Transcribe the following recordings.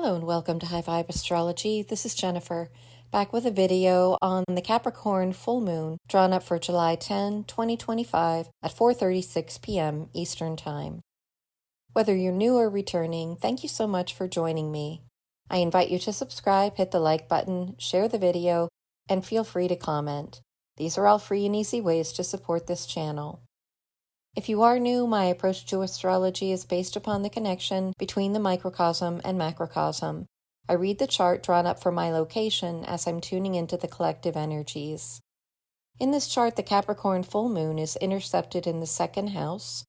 Hello and welcome to High Vibe Astrology. This is Jennifer, back with a video on the Capricorn full moon drawn up for July 10, 2025 at 4:36 p.m. Eastern Time. Whether you're new or returning, thank you so much for joining me. I invite you to subscribe, hit the like button, share the video, and feel free to comment. These are all free and easy ways to support this channel. If you are new, my approach to astrology is based upon the connection between the microcosm and macrocosm. I read the chart drawn up for my location as I'm tuning into the collective energies. In this chart, the Capricorn full moon is intercepted in the second house.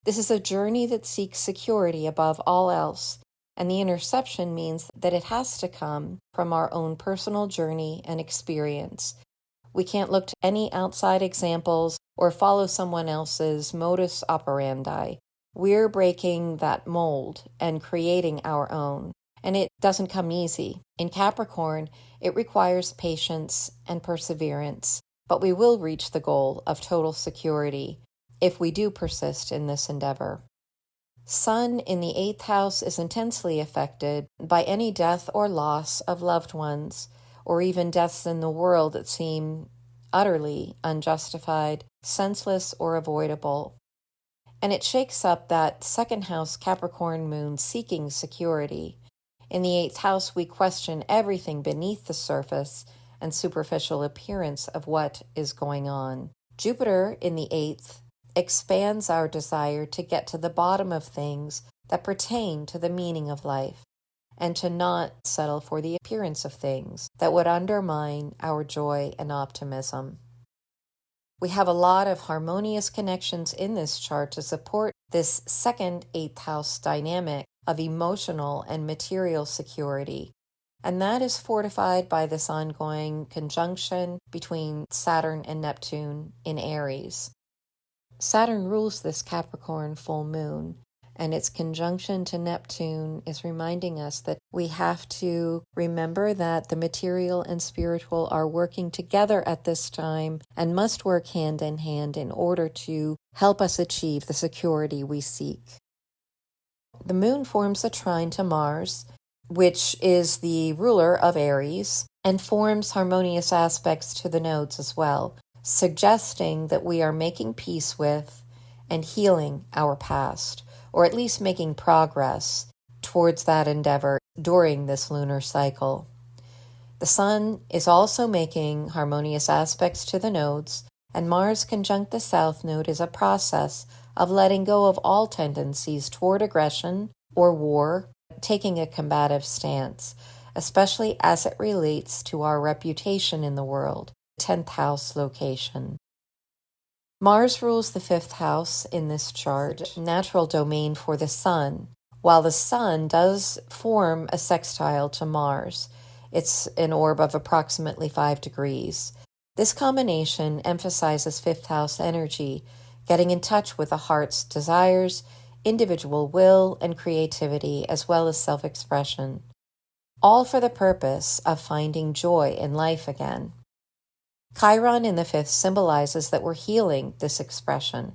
This is a journey that seeks security above all else, and the interception means that it has to come from our own personal journey and experience. We can't look to any outside examples or follow someone else's modus operandi. We're breaking that mold and creating our own, and it doesn't come easy. In Capricorn, it requires patience and perseverance, but we will reach the goal of total security if we do persist in this endeavor. Sun in the 8th house is intensely affected by any death or loss of loved ones, or even deaths in the world that seem utterly unjustified, senseless, or avoidable. And it shakes up that second house Capricorn moon seeking security. In the 8th house, we question everything beneath the surface and superficial appearance of what is going on. Jupiter in the 8th expands our desire to get to the bottom of things that pertain to the meaning of life, and to not settle for the appearance of things that would undermine our joy and optimism. We have a lot of harmonious connections in this chart to support this second 8th house dynamic of emotional and material security, and that is fortified by this ongoing conjunction between Saturn and Neptune in Aries. Saturn rules this Capricorn full moon, and its conjunction to Neptune is reminding us that we have to remember that the material and spiritual are working together at this time and must work hand in hand in order to help us achieve the security we seek. The moon forms a trine to Mars, which is the ruler of Aries, and forms harmonious aspects to the nodes as well, suggesting that we are making peace with and healing our past, or at least making progress towards that endeavor during this lunar cycle. The Sun is also making harmonious aspects to the nodes, and Mars conjunct the South Node is a process of letting go of all tendencies toward aggression or war, taking a combative stance, especially as it relates to our reputation in the world, 10th house location. Mars rules the 5th house in this chart, natural domain for the Sun, while the Sun does form a sextile to Mars. It's an orb of approximately 5 degrees. This combination emphasizes 5th house energy, getting in touch with the heart's desires, individual will, and creativity, as well as self-expression, all for the purpose of finding joy in life again. Chiron in the 5th symbolizes that we're healing this expression,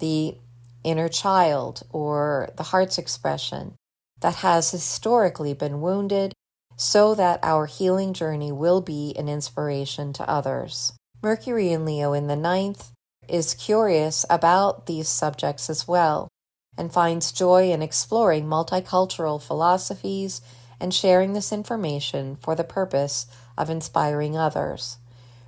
the inner child or the heart's expression that has historically been wounded, so that our healing journey will be an inspiration to others. Mercury in Leo in the 9th is curious about these subjects as well, and finds joy in exploring multicultural philosophies and sharing this information for the purpose of inspiring others.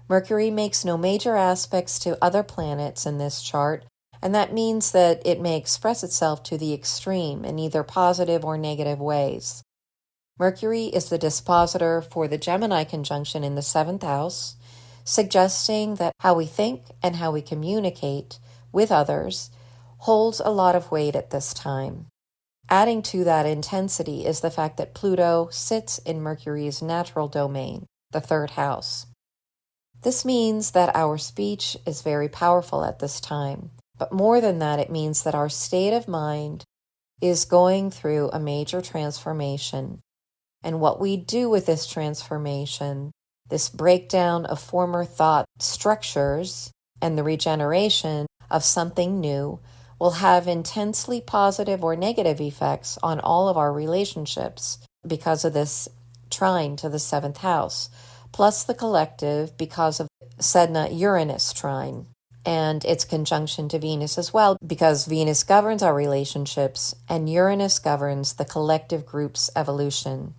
Mercury makes no major aspects to other planets in this chart, and that means that it may express itself to the extreme in either positive or negative ways. Mercury is the dispositor for the Gemini conjunction in the 7th house, suggesting that how we think and how we communicate with others holds a lot of weight at this time. Adding to that intensity is the fact that Pluto sits in Mercury's natural domain, the 3rd house. This means that our speech is very powerful at this time, but more than that, it means that our state of mind is going through a major transformation. And what we do with this transformation, this breakdown of former thought structures and the regeneration of something new, will have intensely positive or negative effects on all of our relationships because of this trine to the 7th house, plus the collective because of Sedna-Uranus trine and its conjunction to Venus as well, because Venus governs our relationships and Uranus governs the collective group's evolution.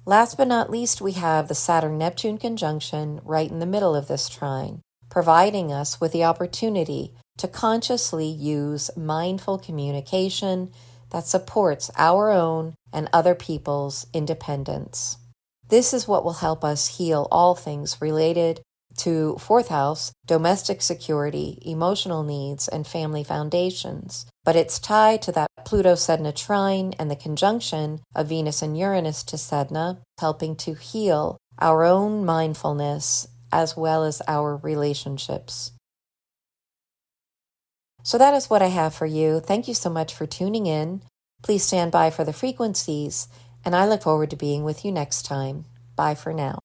Last but not least, we have the Saturn-Neptune conjunction right in the middle of this trine, providing us with the opportunity to consciously use mindful communication that supports our own and other people's independence. This is what will help us heal all things related to 4th house, domestic security, emotional needs, and family foundations. But it's tied to that Pluto-Sedna trine and the conjunction of Venus and Uranus to Sedna, helping to heal our own mindfulness as well as our relationships. So that is what I have for you. Thank you so much for tuning in. Please stand by for the frequencies, and I look forward to being with you next time. Bye for now.